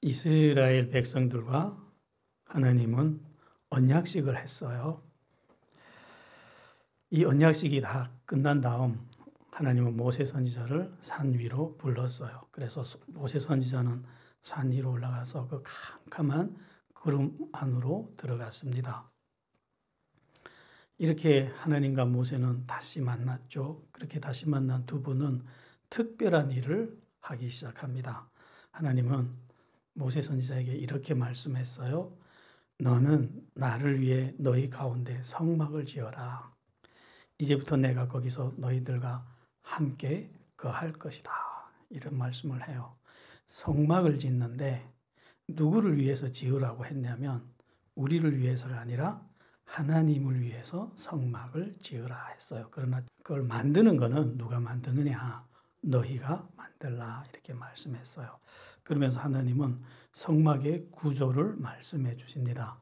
이스라엘 백성들과 하나님은 언약식을 했어요. 이 언약식이 다 끝난 다음 하나님은 모세 선지자를 산 위로 불렀어요. 그래서 모세 선지자는 산 위로 올라가서 그 캄캄한 구름 안으로 들어갔습니다. 이렇게 하나님과 모세는 다시 만났죠. 그렇게 다시 만난 두 분은 특별한 일을 하기 시작합니다. 하나님은 모세 선지자에게 이렇게 말씀했어요. 너는 나를 위해 너희 가운데 성막을 지어라. 이제부터 내가 거기서 너희들과 함께 거할 것이다. 이런 말씀을 해요. 성막을 짓는데 누구를 위해서 지으라고 했냐면 우리를 위해서가 아니라 하나님을 위해서 성막을 지으라 했어요. 그러나 그걸 만드는 거는 누가 만드느냐? 너희가 만들라 이렇게 말씀했어요. 그러면서 하나님은 성막의 구조를 말씀해 주십니다.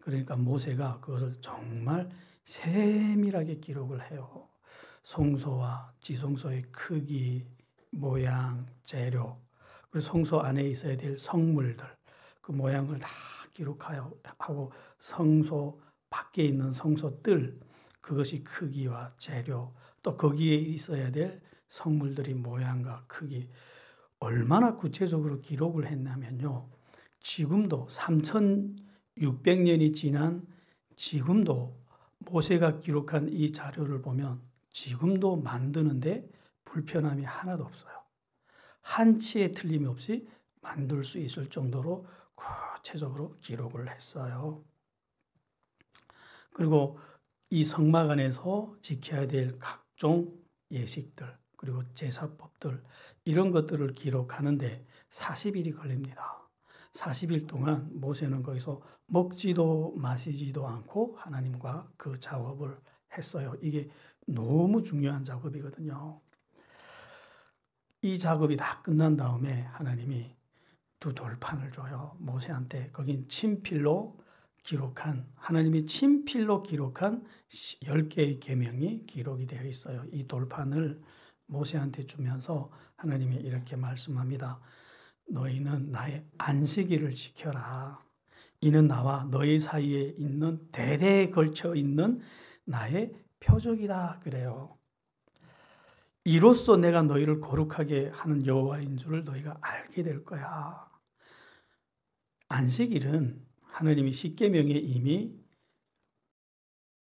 그러니까 모세가 그것을 정말 세밀하게 기록을 해요. 성소와 지성소의 크기, 모양, 재료, 그리고 성소 안에 있어야 될 성물들, 그 모양을 다 기록하고 성소 밖에 있는 성소뜰, 그것이 크기와 재료, 또 거기에 있어야 될 성물들이 모양과 크기, 얼마나 구체적으로 기록을 했냐면요. 지금도 3600년이 지난 지금도 모세가 기록한 이 자료를 보면 지금도 만드는데 불편함이 하나도 없어요. 한치의 틀림이 없이 만들 수 있을 정도로 구체적으로 기록을 했어요. 그리고 이 성막 안에서 지켜야 될 각종 예식들, 그리고 제사법들, 이런 것들을 기록하는데 40일이 걸립니다. 40일 동안 모세는 거기서 먹지도 마시지도 않고 하나님과 그 작업을 했어요. 이게 너무 중요한 작업이거든요. 이 작업이 다 끝난 다음에 하나님이 두 돌판을 줘요. 모세한테. 거긴 친필로 기록한, 하나님이 친필로 기록한 10개의 계명이 기록이 되어 있어요. 이 돌판을 모세한테 주면서 하나님이 이렇게 말씀합니다. 너희는 나의 안식일을 지켜라. 이는 나와 너희 사이에 있는 대대에 걸쳐 있는 나의 표적이다. 그래요. 이로써 내가 너희를 거룩하게 하는 여호와인 줄을 너희가 알게 될 거야. 안식일은 하나님이 십계명에 이미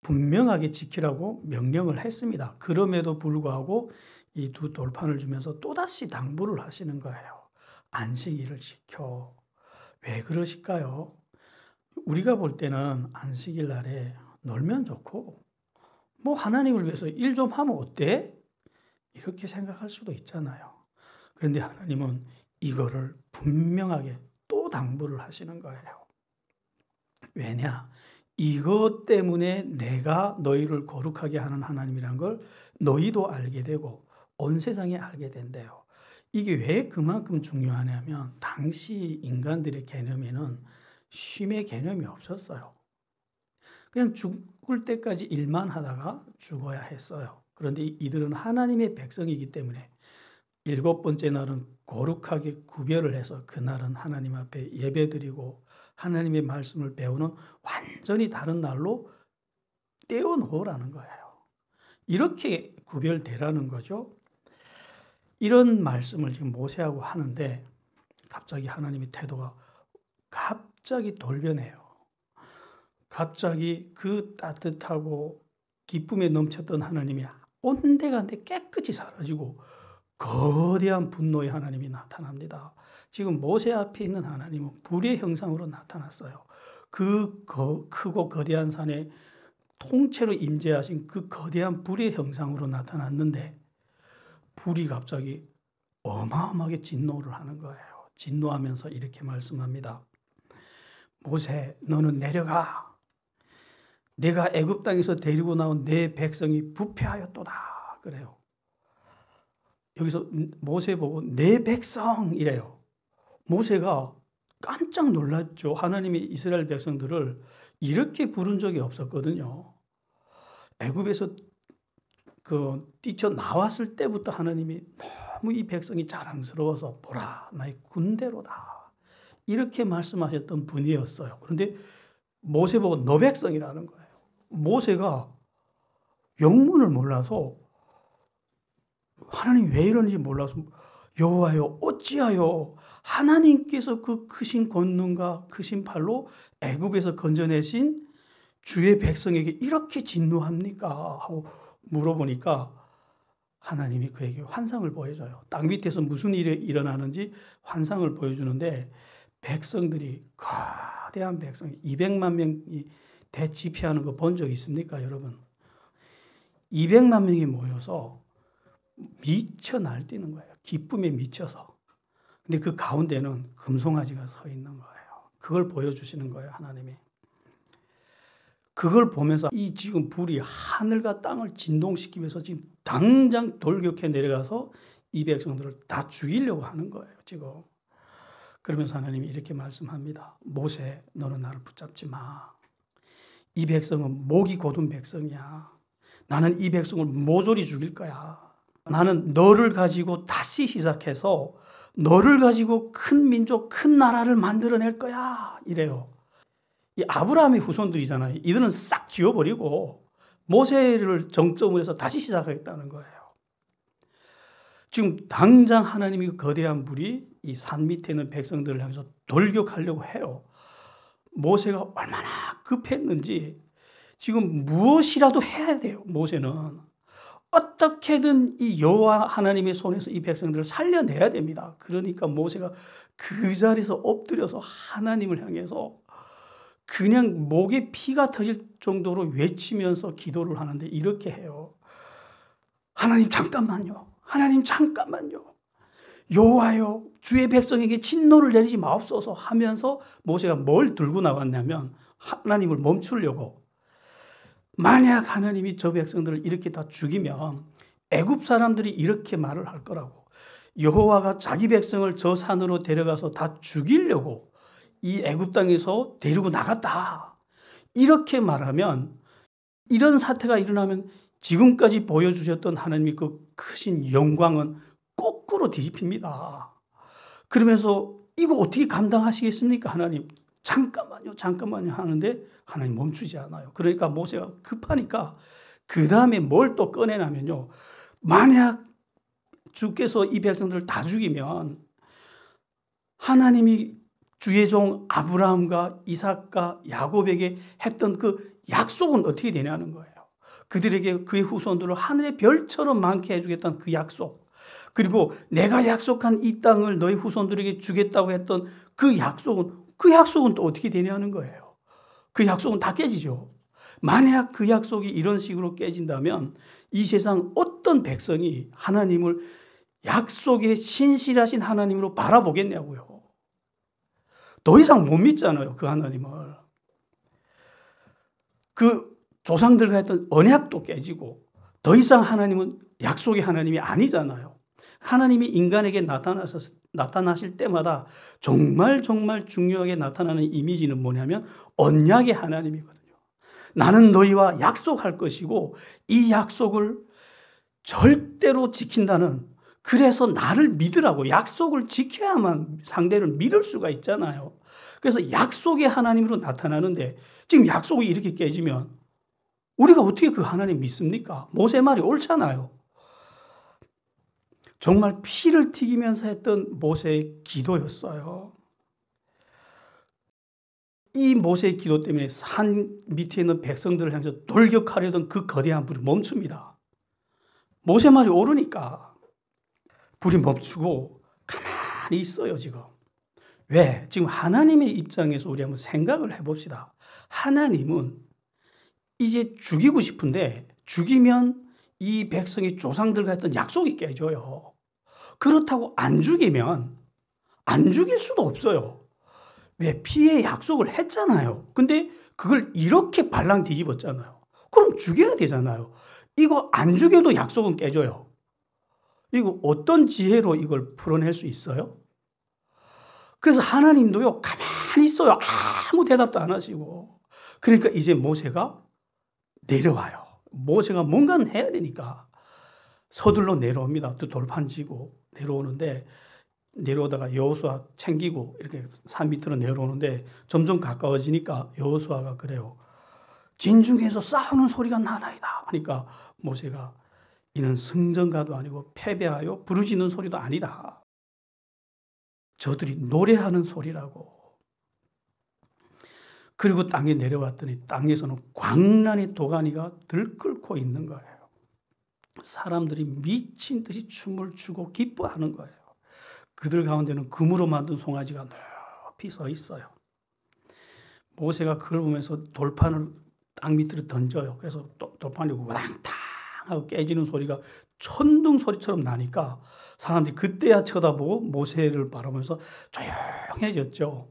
분명하게 지키라고 명령을 했습니다. 그럼에도 불구하고 이 두 돌판을 주면서 또다시 당부를 하시는 거예요. 안식일을 지켜. 왜 그러실까요? 우리가 볼 때는 안식일 날에 놀면 좋고 뭐 하나님을 위해서 일 좀 하면 어때? 이렇게 생각할 수도 있잖아요. 그런데 하나님은 이거를 분명하게 또 당부를 하시는 거예요. 왜냐? 이것 때문에 내가 너희를 거룩하게 하는 하나님이란 걸 너희도 알게 되고 온 세상이 알게 된대요. 이게 왜 그만큼 중요하냐면 당시 인간들의 개념에는 쉼의 개념이 없었어요. 그냥 죽을 때까지 일만 하다가 죽어야 했어요. 그런데 이들은 하나님의 백성이기 때문에 7번째 날은 거룩하게 구별을 해서 그날은 하나님 앞에 예배드리고 하나님의 말씀을 배우는 완전히 다른 날로 떼어놓으라는 거예요. 이렇게 구별되라는 거죠. 이런 말씀을 지금 모세하고 하는데 갑자기 하나님의 태도가 갑자기 돌변해요. 갑자기 그 따뜻하고 기쁨에 넘쳤던 하나님이 온데간데 깨끗이 사라지고 거대한 분노의 하나님이 나타납니다. 지금 모세 앞에 있는 하나님은 불의 형상으로 나타났어요. 그 크고 거대한 산에 통째로 임재하신 그 거대한 불의 형상으로 나타났는데 불이 갑자기 어마어마하게 진노를 하는 거예요. 진노하면서 이렇게 말씀합니다. 모세, 너는 내려가. 내가 애굽 땅에서 데리고 나온 내 백성이 부패하였도다. 그래요. 여기서 모세 보고 내 백성 이래요. 모세가 깜짝 놀랐죠. 하나님이 이스라엘 백성들을 이렇게 부른 적이 없었거든요. 애굽에서 뛰쳐 나왔을 때부터 하나님이 너무 이 백성이 자랑스러워서 보라 나의 군대로다. 이렇게 말씀하셨던 분이었어요. 그런데 모세 보고 너 백성이라는 거예요. 모세가 영문을 몰라서 하나님 왜 이러는지 몰라서 여호와여 어찌하여 하나님께서 그 크신 권능과 크신 팔로 애굽에서 건져내신 주의 백성에게 이렇게 진노합니까? 하고 물어보니까 하나님이 그에게 환상을 보여줘요. 땅 밑에서 무슨 일이 일어나는지 환상을 보여주는데 백성들이 거대한 백성 200만 명이 대집회하는 거 본 적 있습니까, 여러분? 200만 명이 모여서 미쳐 날뛰는 거예요. 기쁨에 미쳐서. 근데 그 가운데는 금송아지가 서 있는 거예요. 그걸 보여주시는 거예요, 하나님이. 그걸 보면서 이 지금 불이 하늘과 땅을 진동시키면서 지금 당장 돌격해 내려가서 이 백성들을 다 죽이려고 하는 거예요, 지금. 그러면서 하나님이 이렇게 말씀합니다. 모세, 너는 나를 붙잡지 마. 이 백성은 목이 곧은 백성이야. 나는 이 백성을 모조리 죽일 거야. 나는 너를 가지고 다시 시작해서 너를 가지고 큰 민족, 큰 나라를 만들어낼 거야. 이래요. 이 아브라함의 후손들이잖아요. 이들은 싹 지워버리고 모세를 정점으로 해서 다시 시작하겠다는 거예요. 지금 당장 하나님이 거대한 불이 이 산 밑에 있는 백성들을 향해서 돌격하려고 해요. 모세가 얼마나 급했는지 지금 무엇이라도 해야 돼요. 모세는 어떻게든 이 여호와 하나님의 손에서 이 백성들을 살려내야 됩니다. 그러니까 모세가 그 자리에서 엎드려서 하나님을 향해서 그냥 목에 피가 터질 정도로 외치면서 기도를 하는데 이렇게 해요. 하나님 잠깐만요. 하나님 잠깐만요. 여호와여 주의 백성에게 진노를 내리지 마옵소서 하면서 모세가 뭘 들고 나왔냐면 하나님을 멈추려고 만약 하나님이 저 백성들을 이렇게 다 죽이면 애굽 사람들이 이렇게 말을 할 거라고 여호와가 자기 백성을 저 산으로 데려가서 다 죽이려고 이 애굽 땅에서 데리고 나갔다. 이렇게 말하면 이런 사태가 일어나면 지금까지 보여주셨던 하나님의 그 크신 영광은 거꾸로 뒤집힙니다. 그러면서 이거 어떻게 감당하시겠습니까? 하나님 잠깐만요 하는데 하나님 멈추지 않아요. 그러니까 모세가 급하니까 그 다음에 뭘 또 꺼내냐면요. 만약 주께서 이 백성들을 다 죽이면 하나님이 주의 종 아브라함과 이삭과 야곱에게 했던 그 약속은 어떻게 되냐는 거예요. 그들에게 그의 후손들을 하늘의 별처럼 많게 해주겠다는 그 약속. 그리고 내가 약속한 이 땅을 너희 후손들에게 주겠다고 했던 그 약속은 또 어떻게 되냐는 거예요. 그 약속은 다 깨지죠. 만약 그 약속이 이런 식으로 깨진다면 이 세상 어떤 백성이 하나님을 약속에 신실하신 하나님으로 바라보겠냐고요. 더 이상 못 믿잖아요, 그 하나님을. 그 조상들과 했던 언약도 깨지고 더 이상 하나님은 약속의 하나님이 아니잖아요. 하나님이 인간에게 나타나실 때마다 정말 중요하게 나타나는 이미지는 뭐냐면 언약의 하나님이거든요. 나는 너희와 약속할 것이고 이 약속을 절대로 지킨다는, 그래서 나를 믿으라고, 약속을 지켜야만 상대를 믿을 수가 있잖아요. 그래서 약속의 하나님으로 나타나는데 지금 약속이 이렇게 깨지면 우리가 어떻게 그 하나님 믿습니까? 모세 말이 옳잖아요. 정말 피를 튀기면서 했던 모세의 기도였어요. 이 모세의 기도 때문에 산 밑에 있는 백성들을 향해서 돌격하려던 그 거대한 불이 멈춥니다. 모세 말이 옳으니까 불이 멈추고 가만히 있어요, 지금. 왜? 지금 하나님의 입장에서 우리 한번 생각을 해봅시다. 하나님은 이제 죽이고 싶은데 죽이면 이 백성이 조상들과 했던 약속이 깨져요. 그렇다고 안 죽이면 안 죽일 수도 없어요. 왜? 피의 약속을 했잖아요. 근데 그걸 이렇게 발랑 뒤집었잖아요. 그럼 죽여야 되잖아요. 이거 안 죽여도 약속은 깨져요. 이거 어떤 지혜로 이걸 풀어낼 수 있어요? 그래서 하나님도요, 가만히 있어요. 아무 대답도 안 하시고. 그러니까 이제 모세가 내려와요. 모세가 뭔가는 해야 되니까 서둘러 내려옵니다. 또 돌판 지고 내려오는데 내려오다가 여호수아 챙기고 이렇게 산 밑으로 내려오는데 점점 가까워지니까 여호수아가 그래요. 진중에서 싸우는 소리가 나나이다 하니까 모세가 이는 승전가도 아니고 패배하여 부르짖는 소리도 아니다. 저들이 노래하는 소리라고. 그리고 땅에 내려왔더니 땅에서는 광란의 도가니가 들끓고 있는 거예요. 사람들이 미친 듯이 춤을 추고 기뻐하는 거예요. 그들 가운데는 금으로 만든 송아지가 높이 서 있어요. 모세가 그걸 보면서 돌판을 땅 밑으로 던져요. 그래서 돌판이 우당탕 하고 깨지는 소리가 천둥 소리처럼 나니까 사람들이 그때야 쳐다보고 모세를 바라보면서 조용해졌죠.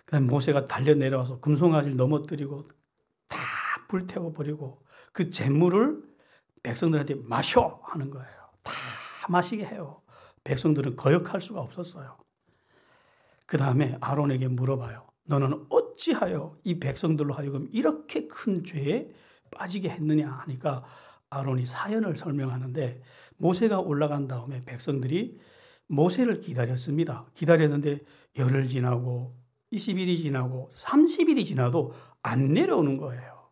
그다음에 모세가 달려 내려와서 금송아지를 넘어뜨리고 다 불태워버리고 그 재물을 백성들한테 마셔 하는 거예요. 다 마시게 해요. 백성들은 거역할 수가 없었어요. 그 다음에 아론에게 물어봐요. 너는 어찌하여 이 백성들로 하여금 이렇게 큰 죄에 빠지게 했느냐 하니까 아론이 사연을 설명하는데 모세가 올라간 다음에 백성들이 모세를 기다렸습니다. 기다렸는데 열흘 지나고 20일이 지나고 30일이 지나도 안 내려오는 거예요.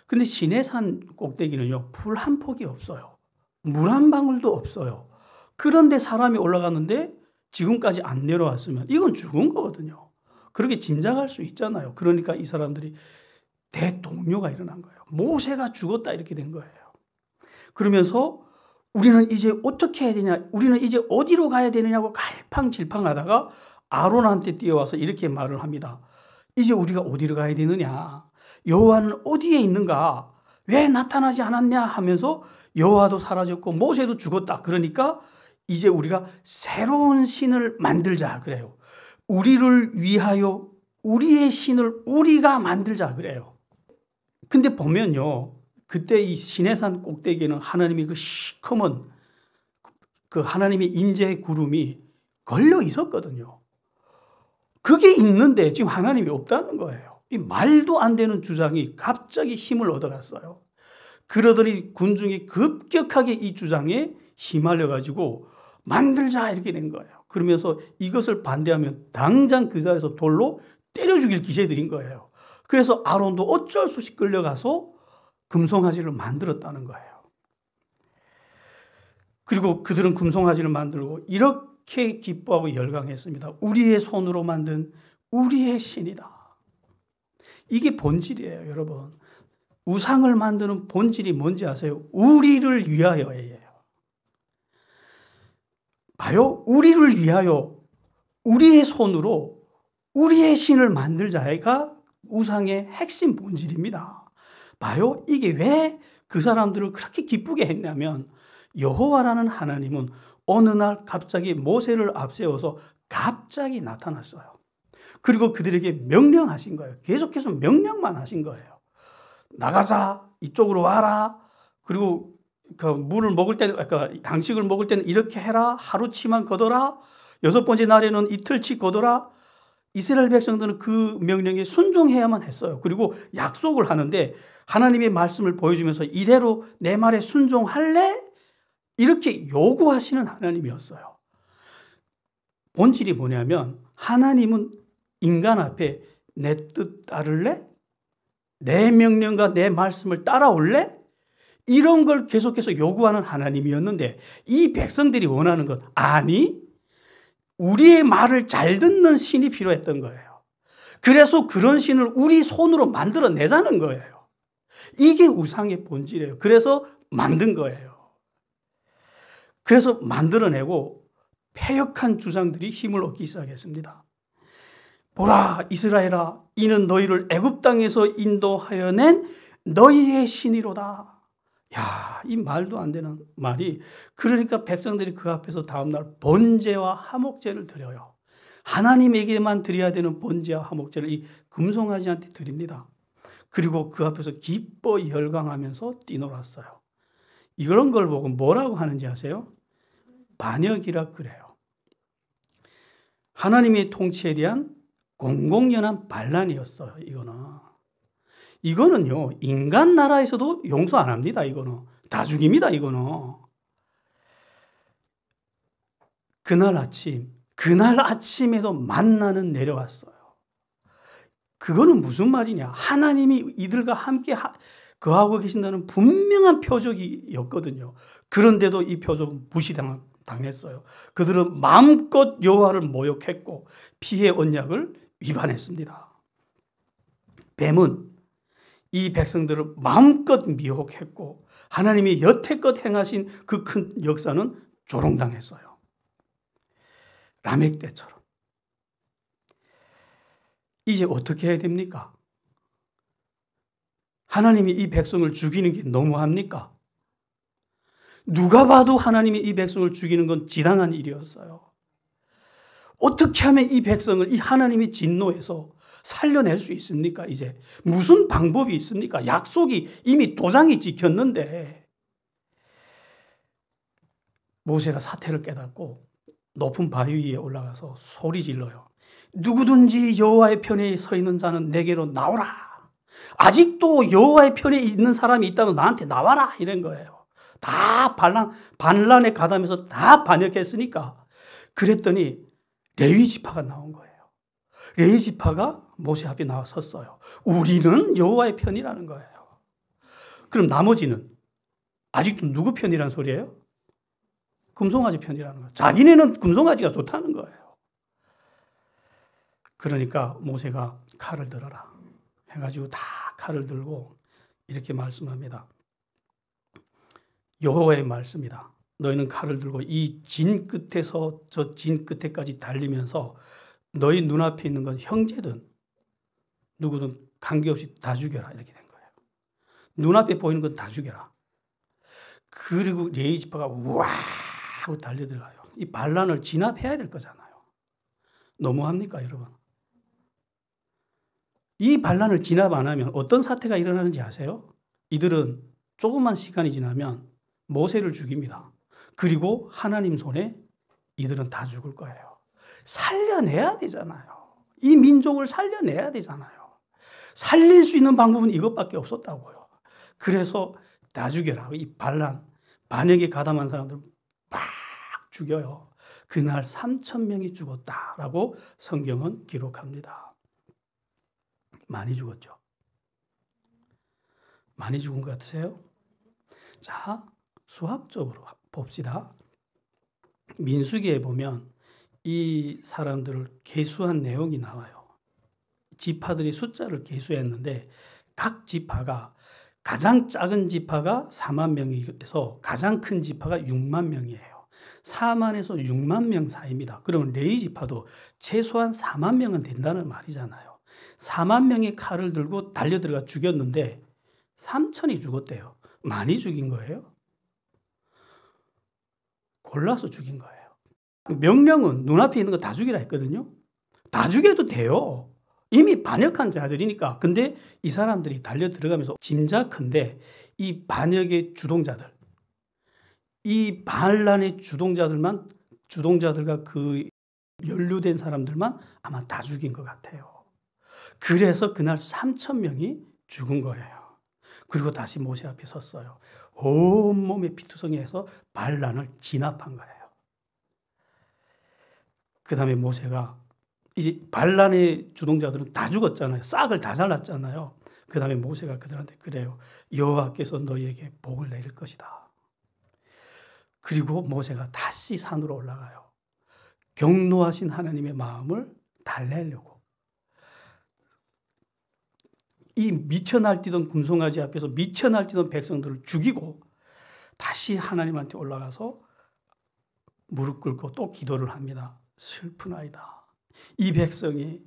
근데 시내산 꼭대기는요, 풀 한 폭이 없어요. 물 한 방울도 없어요. 그런데 사람이 올라갔는데 지금까지 안 내려왔으면 이건 죽은 거거든요. 그렇게 짐작할 수 있잖아요. 그러니까 이 사람들이 대동요가 일어난 거예요. 모세가 죽었다 이렇게 된 거예요. 그러면서 우리는 이제 어떻게 해야 되냐, 우리는 이제 어디로 가야 되느냐고 갈팡질팡하다가 아론한테 뛰어와서 이렇게 말을 합니다. 이제 우리가 어디로 가야 되느냐, 여호와는 어디에 있는가, 왜 나타나지 않았냐 하면서 여호와도 사라졌고 모세도 죽었다. 그러니까 이제 우리가 새로운 신을 만들자 그래요. 우리를 위하여 우리의 신을 우리가 만들자 그래요. 근데 보면요, 그때 이 시내산 꼭대기에는 하나님의 그 시커먼 그 하나님의 인재의 구름이 걸려 있었거든요. 그게 있는데 지금 하나님이 없다는 거예요. 이 말도 안 되는 주장이 갑자기 힘을 얻어갔어요. 그러더니 군중이 급격하게 이 주장에 휘말려가지고 만들자 이렇게 된 거예요. 그러면서 이것을 반대하면 당장 그 자리에서 돌로 때려 죽일 기세들인 거예요. 그래서 아론도 어쩔 수 없이 끌려가서 금송아지를 만들었다는 거예요. 그리고 그들은 금송아지를 만들고 이렇게 기뻐하고 열광했습니다. 우리의 손으로 만든 우리의 신이다. 이게 본질이에요, 여러분. 우상을 만드는 본질이 뭔지 아세요? 우리를 위하여예요. 봐요. 우리를 위하여 우리의 손으로 우리의 신을 만들자가 우상의 핵심 본질입니다. 봐요. 이게 왜 그 사람들을 그렇게 기쁘게 했냐면 여호와라는 하나님은 어느 날 갑자기 모세를 앞세워서 갑자기 나타났어요. 그리고 그들에게 명령하신 거예요. 계속해서 명령만 하신 거예요. 나가자, 이쪽으로 와라. 그리고 그 물을 먹을 때는, 그러니까 양식을 먹을 때는 이렇게 해라. 하루치만 거둬라. 6번째 날에는 이틀치 거둬라. 이스라엘 백성들은 그 명령에 순종해야만 했어요. 그리고 약속을 하는데 하나님의 말씀을 보여주면서 이대로 내 말에 순종할래? 이렇게 요구하시는 하나님이었어요. 본질이 뭐냐면 하나님은 인간 앞에 내 뜻 따를래? 내 명령과 내 말씀을 따라올래? 이런 걸 계속해서 요구하는 하나님이었는데 이 백성들이 원하는 것, 아니, 우리의 말을 잘 듣는 신이 필요했던 거예요. 그래서 그런 신을 우리 손으로 만들어내자는 거예요. 이게 우상의 본질이에요. 그래서 만든 거예요. 그래서 만들어내고 패역한 주장들이 힘을 얻기 시작했습니다. 보라, 이스라엘아, 이는 너희를 애굽 땅에서 인도하여 낸 너희의 신이로다. 야, 이 말도 안 되는 말이, 그러니까 백성들이 그 앞에서 다음날 번제와 화목제를 드려요. 하나님에게만 드려야 되는 번제와 화목제를 이 금송아지한테 드립니다. 그리고 그 앞에서 기뻐 열광하면서 뛰놀았어요. 이런 걸 보고 뭐라고 하는지 아세요? 반역이라 그래요. 하나님의 통치에 대한 공공연한 반란이었어요. 이거는요, 인간 나라에서도 용서 안 합니다. 이거는 다 죽입니다. 이거는. 그날 아침에도 만나는 내려왔어요. 그거는 무슨 말이냐? 하나님이 이들과 함께 거하고 계신다는 분명한 표적이었거든요. 그런데도 이 표적은 무시당했어요. 그들은 마음껏 여호와를 모욕했고 피해 언약을 위반했습니다. 뱀은 이 백성들을 마음껏 미혹했고 하나님이 여태껏 행하신 그 큰 역사는 조롱당했어요. 라멕 때처럼. 이제 어떻게 해야 됩니까? 하나님이 이 백성을 죽이는 게 너무합니까? 누가 봐도 하나님이 이 백성을 죽이는 건 지당한 일이었어요. 어떻게 하면 이 백성을 이 하나님의 진노에서 살려낼 수 있습니까? 이제 무슨 방법이 있습니까? 약속이 이미 도장이 찍혔는데 모세가 사태를 깨닫고 높은 바위 위에 올라가서 소리 질러요. 누구든지 여호와의 편에 서 있는 자는 내게로 나오라. 아직도 여호와의 편에 있는 사람이 있다면 나한테 나와라 이런 거예요. 다 반란에 가담해서 다 반역했으니까. 그랬더니 레위 지파가 나온 거예요. 레위 지파가 모세 앞에 나와 섰어요. 우리는 여호와의 편이라는 거예요. 그럼 나머지는 아직도 누구 편이라는 소리예요? 금송아지 편이라는 거예요. 자기네는 금송아지가 좋다는 거예요. 그러니까 모세가 칼을 들어라 해가지고 다 칼을 들고 이렇게 말씀합니다. 여호와의 말씀이다. 너희는 칼을 들고 이 진 끝에서 저 진 끝에까지 달리면서 너희 눈앞에 있는 건 형제든 누구든 관계없이 다 죽여라 이렇게 된 거예요. 눈앞에 보이는 건 다 죽여라. 그리고 레위 지파가 우와 하고 달려들어가요. 이 반란을 진압해야 될 거잖아요. 너무합니까 여러분? 이 반란을 진압 안 하면 어떤 사태가 일어나는지 아세요? 이들은 조금만 시간이 지나면 모세를 죽입니다. 그리고 하나님 손에 이들은 다 죽을 거예요. 살려내야 되잖아요. 이 민족을 살려내야 되잖아요. 살릴 수 있는 방법은 이것밖에 없었다고요. 그래서 다 죽여라. 이 반역에 가담한 사람들 막 죽여요. 그날 3,000명이 죽었다라고 성경은 기록합니다. 많이 죽었죠. 많이 죽은 것 같으세요? 자, 수학적으로 봅시다. 민수기에 보면 이 사람들을 계수한 내용이 나와요. 지파들이 숫자를 계수했는데 각 지파가 가장 작은 지파가 4만 명에서 가장 큰 지파가 6만 명이에요. 4만에서 6만 명 사이입니다. 그러면 레위 지파도 최소한 4만 명은 된다는 말이잖아요. 4만 명이 칼을 들고 달려들어가 죽였는데 3천이 죽었대요. 많이 죽인 거예요? 골라서 죽인 거예요. 명령은 눈앞에 있는 거 다 죽이라 했거든요. 다 죽여도 돼요. 이미 반역한 자들이니까. 근데 이 사람들이 달려들어가면서 짐작컨대 이 반역의 주동자들, 이 반란의 주동자들과 그 연루된 사람들만 아마 다 죽인 것 같아요. 그래서 그날 3,000명이 죽은 거예요. 그리고 다시 모세 앞에 섰어요. 온몸에 피투성이해서 반란을 진압한 거예요. 그 다음에 모세가 이제 반란의 주동자들은 다 죽었잖아요. 싹을 다 잘랐잖아요. 그 다음에 모세가 그들한테 그래요. 여호와께서 너희에게 복을 내릴 것이다. 그리고 모세가 다시 산으로 올라가요. 경노하신 하나님의 마음을 달래려고. 이 미쳐 날뛰던 금송아지 앞에서 미쳐 날뛰던 백성들을 죽이고 다시 하나님한테 올라가서 무릎 꿇고 또 기도를 합니다. 슬픈 아이다. 이 백성이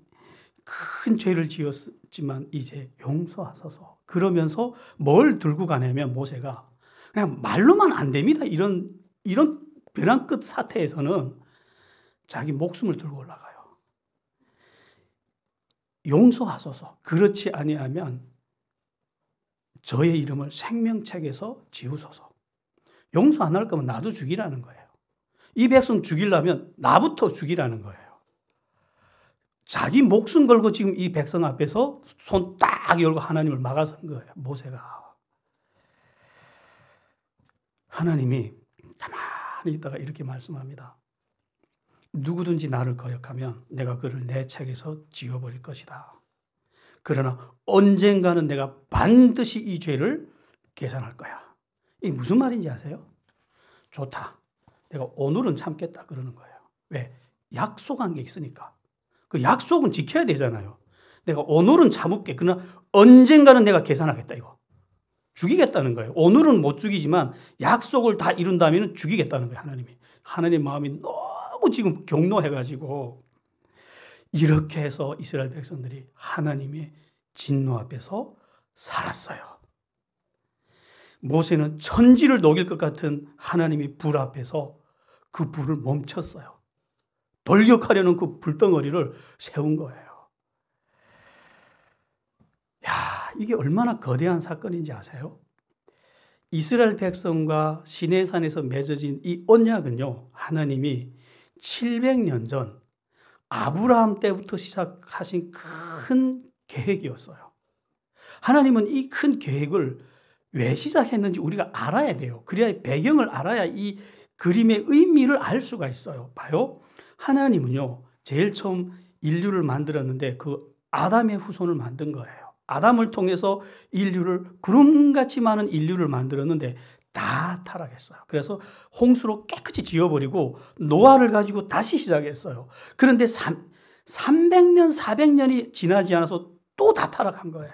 큰 죄를 지었지만 이제 용서하소서. 그러면서 뭘 들고 가냐면 모세가 그냥 말로만 안 됩니다. 이런 벼랑 끝 사태에서는 자기 목숨을 들고 올라가요. 용서하소서. 그렇지 아니하면 저의 이름을 생명책에서 지우소서. 용서 안 할 거면 나도 죽이라는 거예요. 이 백성 죽이려면 나부터 죽이라는 거예요. 자기 목숨 걸고 지금 이 백성 앞에서 손 딱 열고 하나님을 막아선 거예요. 모세가. 하나님이 가만히 있다가 이렇게 말씀합니다. 누구든지 나를 거역하면 내가 그를 내 책에서 지워버릴 것이다. 그러나 언젠가는 내가 반드시 이 죄를 계산할 거야. 이게 무슨 말인지 아세요? 좋다. 내가 오늘은 참겠다 그러는 거예요. 왜? 약속한 게 있으니까. 그 약속은 지켜야 되잖아요. 내가 오늘은 참을게. 그러나 언젠가는 내가 계산하겠다 이거. 죽이겠다는 거예요. 오늘은 못 죽이지만 약속을 다 이룬다면 죽이겠다는 거예요. 하나님이. 하나님 마음이 너무 지금 경노해가지고 이렇게 해서 이스라엘 백성들이 하나님의 진노 앞에서 살았어요. 모세는 천지를 녹일 것 같은 하나님의 불 앞에서 그 불을 멈췄어요. 돌격하려는 그 불덩어리를 세운 거예요. 야, 이게 얼마나 거대한 사건인지 아세요? 이스라엘 백성과 시내산에서 맺어진 이 언약은요, 하나님이 700년 전 아브라함 때부터 시작하신 큰 계획이었어요. 하나님은 이 큰 계획을 왜 시작했는지 우리가 알아야 돼요. 그래야 배경을 알아야 이 그림의 의미를 알 수가 있어요. 봐요. 하나님은요, 제일 처음 인류를 만들었는데 그 아담의 후손을 만든 거예요. 아담을 통해서 인류를, 구름같이 많은 인류를 만들었는데 다 타락했어요. 그래서 홍수로 깨끗이 지워버리고 노아를 가지고 다시 시작했어요. 그런데 300년, 400년이 지나지 않아서 또 다 타락한 거예요.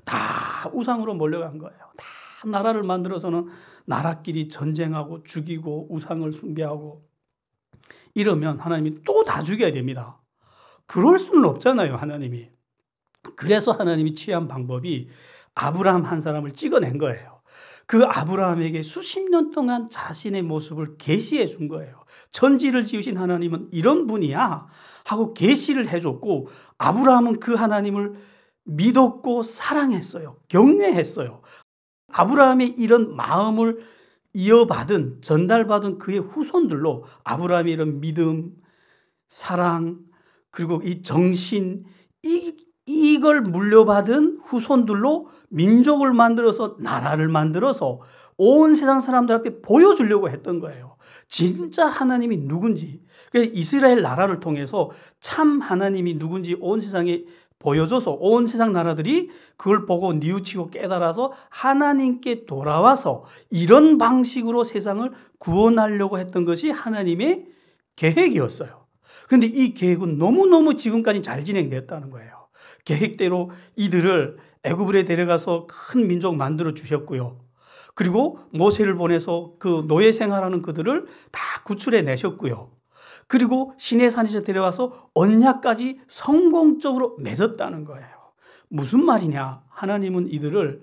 다 우상으로 몰려간 거예요. 다 나라를 만들어서는 나라끼리 전쟁하고 죽이고 우상을 숭배하고 이러면 하나님이 또 다 죽여야 됩니다. 그럴 수는 없잖아요, 하나님이. 그래서 하나님이 취한 방법이 아브라함 한 사람을 찍어낸 거예요. 그 아브라함에게 수십 년 동안 자신의 모습을 계시해 준 거예요. 천지를 지으신 하나님은 이런 분이야 하고 계시를 해줬고, 아브라함은 그 하나님을 믿었고 사랑했어요. 경외했어요. 아브라함의 이런 마음을 이어받은, 전달받은 그의 후손들로 아브라함의 이런 믿음, 사랑, 그리고 이 정신, 이걸 물려받은 후손들로 민족을 만들어서, 나라를 만들어서 온 세상 사람들 앞에 보여주려고 했던 거예요. 진짜 하나님이 누군지. 그래서 이스라엘 나라를 통해서 참 하나님이 누군지 온 세상에 보여줘서 온 세상 나라들이 그걸 보고 뉘우치고 깨달아서 하나님께 돌아와서 이런 방식으로 세상을 구원하려고 했던 것이 하나님의 계획이었어요. 그런데 이 계획은 너무너무 지금까지 잘 진행됐다는 거예요. 계획대로 이들을 애굽에 데려가서 큰 민족 만들어 주셨고요. 그리고 모세를 보내서 그 노예 생활하는 그들을 다 구출해 내셨고요. 그리고 시내산에서 데려와서 언약까지 성공적으로 맺었다는 거예요. 무슨 말이냐? 하나님은 이들을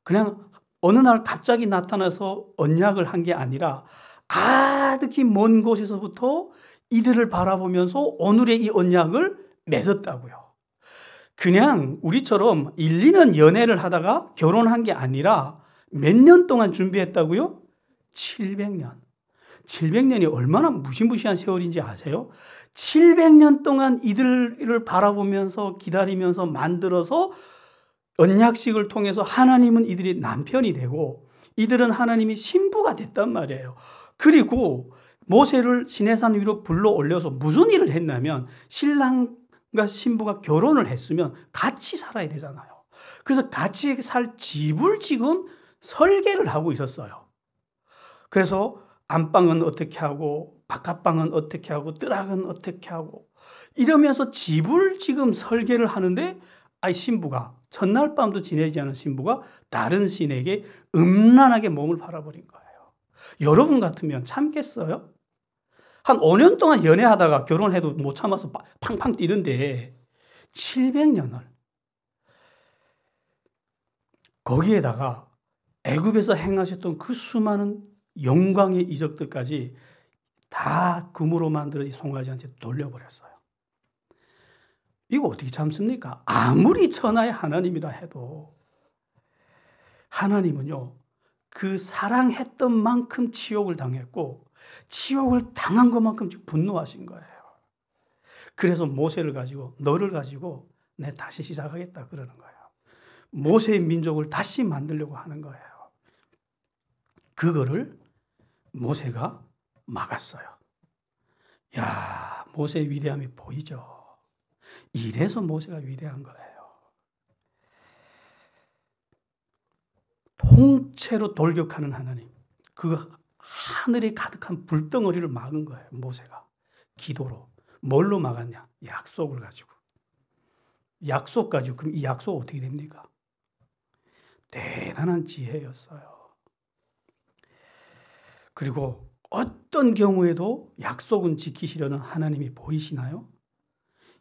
그냥 어느 날 갑자기 나타나서 언약을 한 게 아니라 아득히 먼 곳에서부터 이들을 바라보면서 오늘의 이 언약을 맺었다고요. 그냥 우리처럼 1, 2년 연애를 하다가 결혼한 게 아니라 몇 년 동안 준비했다고요? 700년. 700년이 얼마나 무시무시한 세월인지 아세요? 700년 동안 이들을 바라보면서 기다리면서 만들어서 언약식을 통해서 하나님은 이들이 남편이 되고 이들은 하나님이 신부가 됐단 말이에요. 그리고 모세를 시내산 위로 불러 올려서 무슨 일을 했냐면 신랑과 신부가 결혼을 했으면 같이 살아야 되잖아요. 그래서 같이 살 집을 지금 설계를 하고 있었어요. 그래서 안방은 어떻게 하고 바깥방은 어떻게 하고 뜨락은 어떻게 하고 이러면서 집을 지금 설계를 하는데 신부가 전날 밤도 지내지 않은 신부가 다른 신에게 음란하게 몸을 팔아버린 거예요. 여러분 같으면 참겠어요? 한 5년 동안 연애하다가 결혼해도 못 참아서 팡팡 뛰는데 700년을 거기에다가 애굽에서 행하셨던 그 수많은 영광의 이적들까지 다 금으로 만들어 이 송아지한테 돌려버렸어요. 이거 어떻게 참습니까? 아무리 천하의 하나님이라 해도 하나님은요, 그 사랑했던 만큼 치욕을 당했고 치욕을 당한 것만큼 분노하신 거예요. 그래서 모세를 가지고 너를 가지고 내 다시 시작하겠다 그러는 거예요. 모세의 민족을 다시 만들려고 하는 거예요. 그거를 모세가 막았어요. 야, 모세의 위대함이 보이죠. 이래서 모세가 위대한 거예요. 통째로 돌격하는 하나님. 그 하늘에 가득한 불덩어리를 막은 거예요. 모세가. 기도로. 뭘로 막았냐? 약속을 가지고. 약속 가지고. 그럼 이 약속 어떻게 됩니까? 대단한 지혜였어요. 그리고 어떤 경우에도 약속은 지키시려는 하나님이 보이시나요?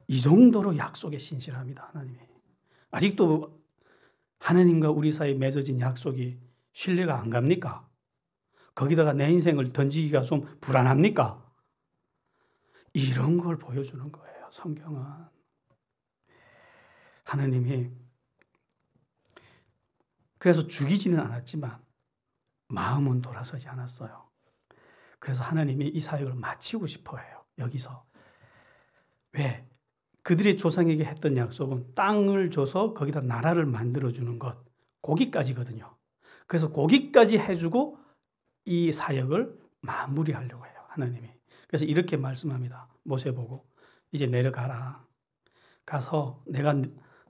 이 정도로 약속에 신실합니다. 하나님이. 아직도 하나님과 우리 사이에 맺어진 약속이 신뢰가 안 갑니까? 거기다가 내 인생을 던지기가 좀 불안합니까? 이런 걸 보여주는 거예요. 성경은. 하나님이 그래서 죽이지는 않았지만 마음은 돌아서지 않았어요. 그래서 하나님이 이 사역을 마치고 싶어 해요. 여기서. 왜? 그들의 조상에게 했던 약속은 땅을 줘서 거기다 나라를 만들어주는 것. 거기까지거든요. 그래서 거기까지 해주고 이 사역을 마무리하려고 해요. 하나님이. 그래서 이렇게 말씀합니다. 모세 보고 이제 내려가라. 가서 내가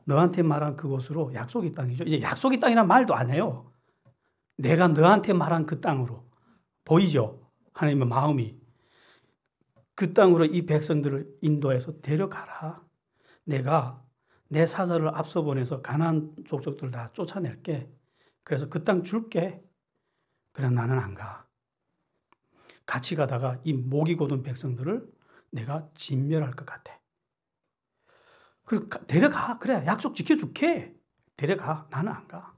너한테 말한 그곳으로 약속의 땅이죠. 이제 약속의 땅이란 말도 안 해요. 내가 너한테 말한 그 땅으로. 보이죠? 하나님의 마음이. 그 땅으로 이 백성들을 인도해서 데려가라. 내가 내 사자를 앞서 보내서 가나안 족속들 다 쫓아낼게. 그래서 그 땅 줄게. 그래 나는 안 가. 같이 가다가 이 목이 곧은 백성들을 내가 진멸할 것 같아. 그래 데려가. 그래 약속 지켜줄게. 데려가. 나는 안 가.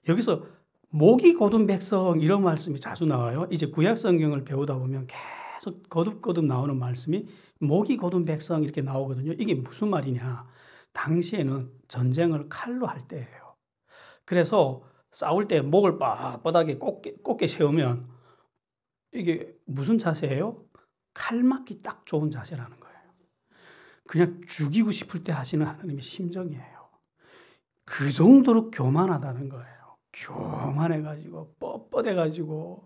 여기서 목이 곧은 백성 이런 말씀이 자주 나와요. 이제 구약 성경을 배우다 보면 계속 거듭거듭 나오는 말씀이 목이 곧은 백성 이렇게 나오거든요. 이게 무슨 말이냐. 당시에는 전쟁을 칼로 할 때예요. 그래서 싸울 때 목을 빳빳하게 곱게 세우면 이게 무슨 자세예요? 칼 맞기 딱 좋은 자세라는 거예요. 그냥 죽이고 싶을 때 하시는 하나님의 심정이에요. 그 정도로 교만하다는 거예요. 교만해가지고 뻣뻣해가지고.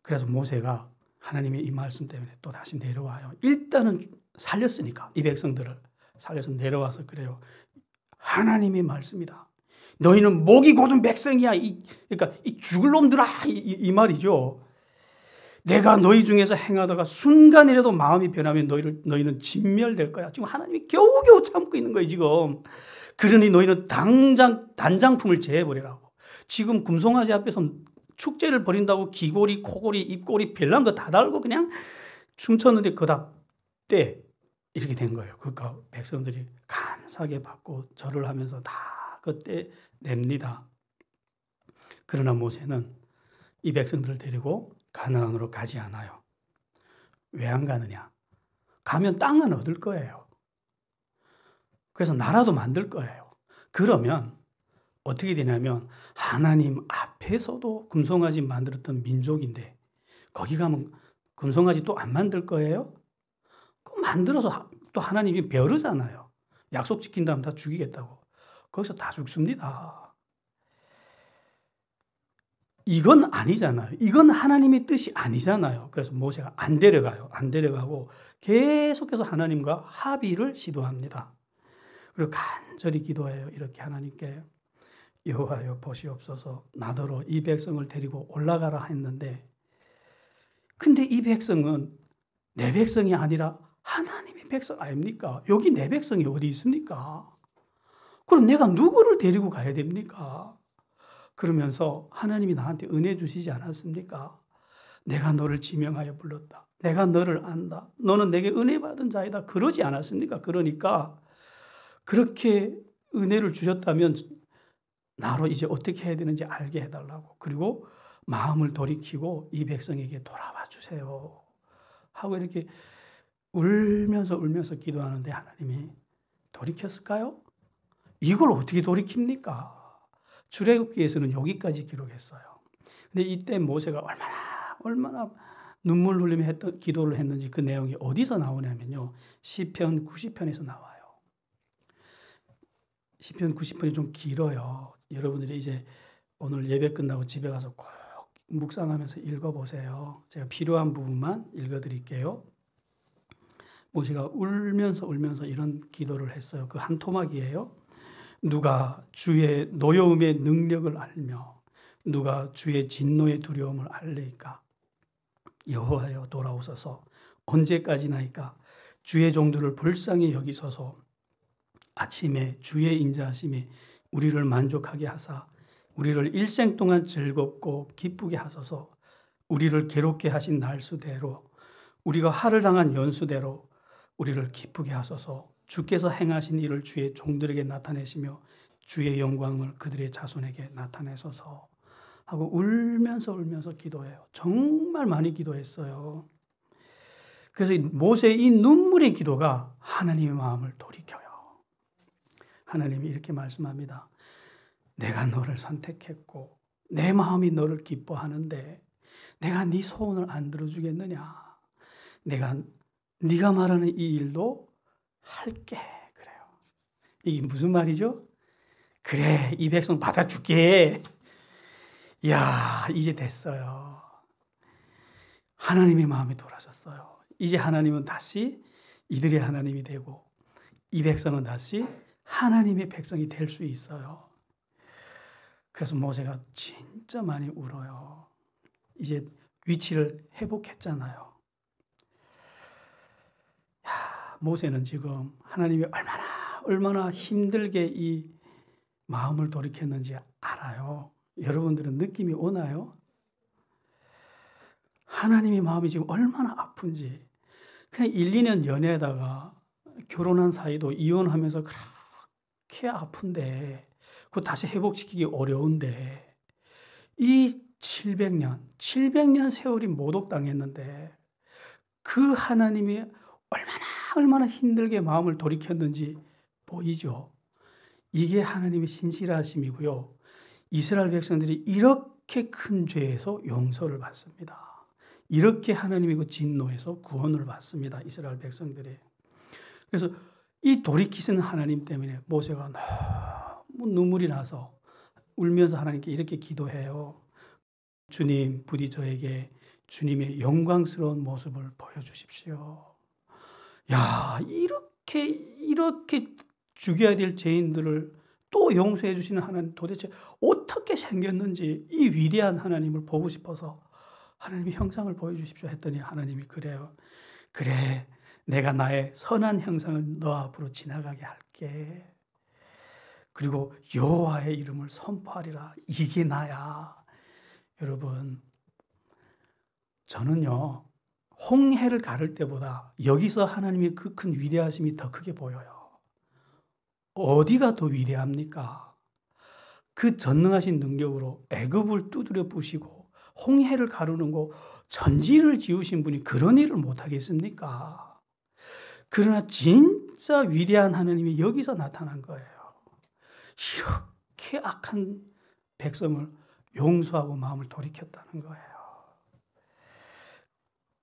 그래서 모세가 하나님의 이 말씀 때문에 또 다시 내려와요. 일단은 살렸으니까 이 백성들을 살려서 내려와서 그래요. 하나님의 말씀이다. 너희는 목이 곧은 백성이야. 그러니까 이 죽을 놈들아 이 말이죠. 내가 너희 중에서 행하다가 순간이라도 마음이 변하면 너희는 진멸될 거야. 지금 하나님이 겨우겨우 참고 있는 거예요. 지금. 그러니 너희는 단장품을 제해버리라고. 지금 금송아지 앞에서 축제를 벌인다고 귀고리, 코고리, 입고리 별난 거 다 달고 그냥 춤췄는데 그다 때 이렇게 된 거예요. 그러니까 백성들이 감사하게 받고 절을 하면서 다 그때 냅니다. 그러나 모세는 이 백성들을 데리고 가나안으로 가지 않아요. 왜 안 가느냐? 가면 땅은 얻을 거예요. 그래서 나라도 만들 거예요. 그러면 어떻게 되냐면 하나님 앞에서도 금송아지 만들었던 민족인데 거기 가면 금송아지 또 안 만들 거예요? 만들어서 또 하나님이 벼르잖아요. 약속 지킨 다음 다 죽이겠다고. 거기서 다 죽습니다. 이건 아니잖아요. 이건 하나님의 뜻이 아니잖아요. 그래서 모세가 안 데려가요. 안 데려가고 계속해서 하나님과 합의를 시도합니다. 그리고 간절히 기도해요. 이렇게 하나님께 여호와여 보시옵소서 나더러 이 백성을 데리고 올라가라 했는데 근데 이 백성은 내 백성이 아니라 하나님의 백성 아닙니까? 여기 내 백성이 어디 있습니까? 그럼 내가 누구를 데리고 가야 됩니까? 그러면서 하나님이 나한테 은혜 주시지 않았습니까? 내가 너를 지명하여 불렀다. 내가 너를 안다. 너는 내게 은혜 받은 자이다. 그러지 않았습니까? 그러니까 그렇게 은혜를 주셨다면 나로 이제 어떻게 해야 되는지 알게 해달라고. 그리고 마음을 돌이키고 이 백성에게 돌아와 주세요. 하고 이렇게 울면서 기도하는데 하나님이 돌이켰을까요? 이걸 어떻게 돌이킵니까? 출애굽기에서는 여기까지 기록했어요. 근데 이때 모세가 얼마나 눈물 흘리며 기도를 했는지 그 내용이 어디서 나오냐면요. 시편 90편에서 나와요. 시편 90편이 좀 길어요. 여러분들이 이제 오늘 예배 끝나고 집에 가서 꼭 묵상하면서 읽어보세요. 제가 필요한 부분만 읽어드릴게요. 모세가 울면서 이런 기도를 했어요. 그 한 토막이에요. 누가 주의 노여움의 능력을 알며 누가 주의 진노의 두려움을 알리까? 여호와여 돌아오소서. 언제까지나이까? 주의 종들을 불쌍히 여기소서. 아침에 주의 인자하심이 우리를 만족하게 하사 우리를 일생 동안 즐겁고 기쁘게 하소서. 우리를 괴롭게 하신 날수대로 우리가 화를 당한 연수대로 우리를 기쁘게 하소서. 주께서 행하신 일을 주의 종들에게 나타내시며 주의 영광을 그들의 자손에게 나타내소서 하고 울면서 기도해요. 정말 많이 기도했어요. 그래서 모세의 이 눈물의 기도가 하나님의 마음을 돌이켜요. 하나님이 이렇게 말씀합니다. 내가 너를 선택했고 내 마음이 너를 기뻐하는데 내가 네 소원을 안 들어주겠느냐. 내가 네가 말하는 이 일도 할게. 그래요. 이게 무슨 말이죠? 그래, 이 백성 받아줄게. 이야, 이제 됐어요. 하나님의 마음이 돌아섰어요. 이제 하나님은 다시 이들의 하나님이 되고 이 백성은 다시 하나님의 백성이 될 수 있어요. 그래서 모세가 진짜 많이 울어요. 이제 위치를 회복했잖아요. 모세는 지금 하나님이 얼마나 힘들게 이 마음을 돌이켰는지 알아요. 여러분들은 느낌이 오나요? 하나님의 마음이 지금 얼마나 아픈지. 그냥 1, 2년 연애하다가 결혼한 사이도 이혼하면서 그렇게 아픈데 그거 다시 회복시키기 어려운데 이 700년 세월이 모독당했는데 그 하나님이 얼마나 힘들게 마음을 돌이켰는지 보이죠. 이게 하나님의 신실하심이고요. 이스라엘 백성들이 이렇게 큰 죄에서 용서를 받습니다. 이렇게 하나님의 그 진노에서 구원을 받습니다. 이스라엘 백성들이. 그래서 이 돌이키시는 하나님 때문에 모세가 너무 눈물이 나서 울면서 하나님께 이렇게 기도해요. 주님, 부디 저에게 주님의 영광스러운 모습을 보여주십시오. 야, 이렇게 죽여야 될 죄인들을 또 용서해 주시는 하나님 도대체 어떻게 생겼는지 이 위대한 하나님을 보고 싶어서 하나님의 형상을 보여주십시오 했더니 하나님이 그래요. 그래, 내가 나의 선한 형상을 너 앞으로 지나가게 할게. 그리고 여호와의 이름을 선포하리라. 이게 나야. 여러분, 저는요, 홍해를 가를 때보다 여기서 하나님의 그 큰 위대하심이 더 크게 보여요. 어디가 더 위대합니까? 그 전능하신 능력으로 애굽을 두드려 부시고 홍해를 가르는 거 천지를 지으신 분이 그런 일을 못하겠습니까? 그러나 진짜 위대한 하나님이 여기서 나타난 거예요. 이렇게 악한 백성을 용서하고 마음을 돌이켰다는 거예요.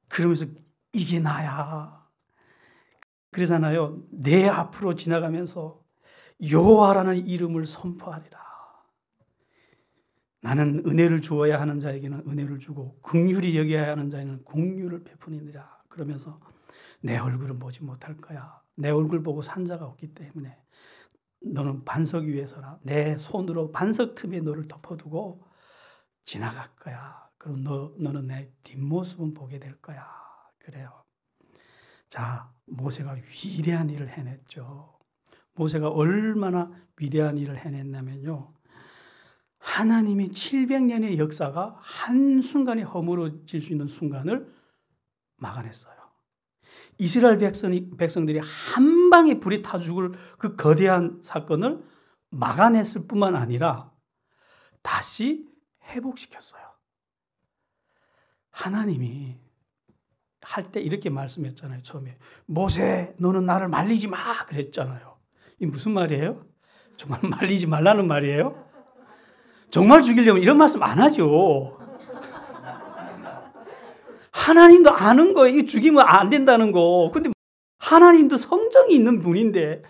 그러면서 이게 나야. 그러잖아요. 내 앞으로 지나가면서 여호와라는 이름을 선포하리라. 나는 은혜를 주어야 하는 자에게는 은혜를 주고 긍휼히 여겨야 하는 자에는 긍휼을 베푸니라. 그러면서 내 얼굴은 보지 못할 거야. 내 얼굴 보고 산 자가 없기 때문에 너는 반석 위에 서라. 내 손으로 반석 틈에 너를 덮어두고 지나갈 거야. 그럼 너는 내 뒷모습은 보게 될 거야. 그래요. 자, 모세가 위대한 일을 해냈죠. 모세가 얼마나 위대한 일을 해냈냐면요. 하나님이 700년의 역사가 한순간에 허물어질 수 있는 순간을 막아냈어요. 이스라엘 백성들이 한 방에 불이 타 죽을 그 거대한 사건을 막아냈을 뿐만 아니라 다시 회복시켰어요. 하나님이 할 때 이렇게 말씀했잖아요. 처음에 모세 너는 나를 말리지 마 그랬잖아요. 이 무슨 말이에요? 정말 말리지 말라는 말이에요? 정말 죽이려면 이런 말씀 안 하죠. 하나님도 아는 거예요. 이거 죽이면 안 된다는 거. 근데 하나님도 성정이 있는 분인데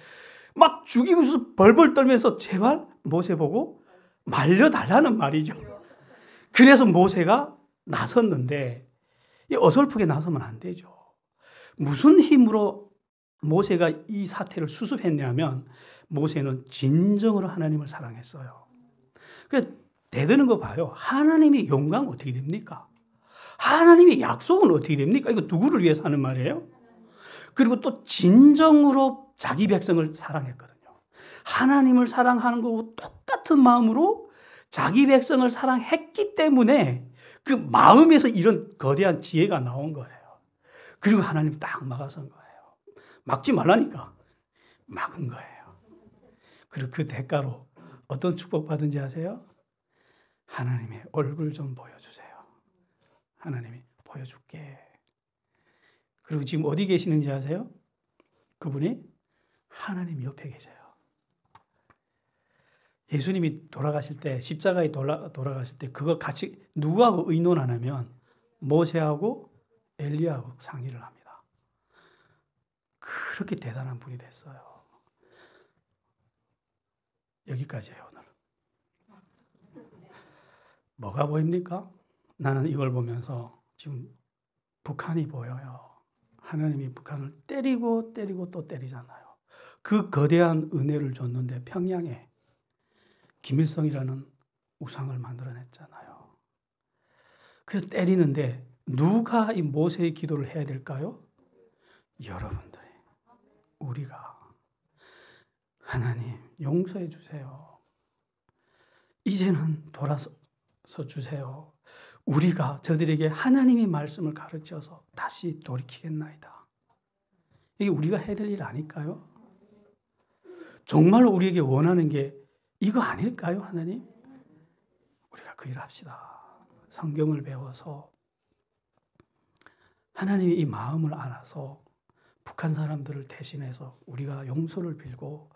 막 죽이면서 벌벌 떨면서 제발 모세 보고 말려달라는 말이죠. 그래서 모세가 나섰는데 어설프게 나서면 안 되죠. 무슨 힘으로 모세가 이 사태를 수습했냐면 모세는 진정으로 하나님을 사랑했어요. 그래서 대드는 거 봐요. 하나님의 영광 어떻게 됩니까? 하나님의 약속은 어떻게 됩니까? 이거 누구를 위해서 하는 말이에요? 그리고 또 진정으로 자기 백성을 사랑했거든요. 하나님을 사랑하는 거고 똑같은 마음으로 자기 백성을 사랑했기 때문에 그 마음에서 이런 거대한 지혜가 나온 거예요. 그리고 하나님 딱 막아선 거예요. 막지 말라니까 막은 거예요. 그리고 그 대가로 어떤 축복받은지 아세요? 하나님의 얼굴 좀 보여주세요. 하나님이 보여줄게. 그리고 지금 어디 계시는지 아세요? 그분이 하나님 옆에 계세요. 예수님이 돌아가실 때, 십자가에 돌아가실 때 그거 같이 누구하고 의논 안 하면 모세하고 엘리야하고 상의를 합니다. 그렇게 대단한 분이 됐어요. 여기까지예요, 오늘. 뭐가 보입니까? 나는 이걸 보면서 지금 북한이 보여요. 하나님이 북한을 때리고 또 때리잖아요. 그 거대한 은혜를 줬는데 평양에 김일성이라는 우상을 만들어냈잖아요. 그래서 때리는데 누가 이 모세의 기도를 해야 될까요? 여러분들이, 우리가. 하나님 용서해 주세요. 이제는 돌아서 주세요. 우리가 저들에게 하나님의 말씀을 가르쳐서 다시 돌이키겠나이다. 이게 우리가 해야 될 일 아닐까요? 정말로 우리에게 원하는 게 이거 아닐까요, 하나님? 우리가 그 일을 합시다. 성경을 배워서 하나님이 이 마음을 알아서 북한 사람들을 대신해서 우리가 용서를 빌고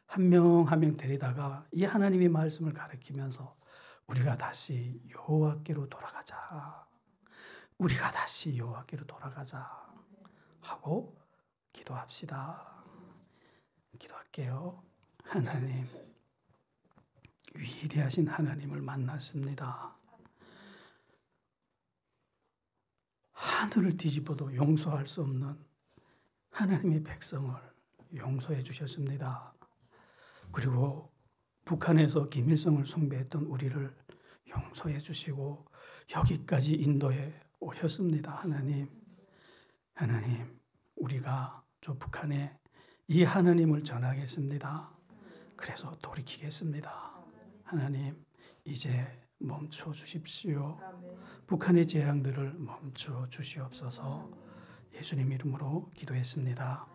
한 명 한 명 데리다가 이 하나님의 말씀을 가르치면서 우리가 다시 여호와께로 돌아가자. 우리가 다시 여호와께로 돌아가자 하고 기도합시다. 기도할게요. 하나님, 위대하신 하나님을 만났습니다. 하늘을 뒤집어도 용서할 수 없는 하나님의 백성을 용서해 주셨습니다. 그리고 북한에서 김일성을 숭배했던 우리를 용서해 주시고 여기까지 인도해 오셨습니다. 하나님, 우리가 저 북한에 이 하나님을 전하겠습니다. 그래서 돌이키겠습니다. 하나님, 이제 멈춰 주십시오. 북한의 재앙들을 멈춰 주시옵소서. 예수님 이름으로 기도했습니다.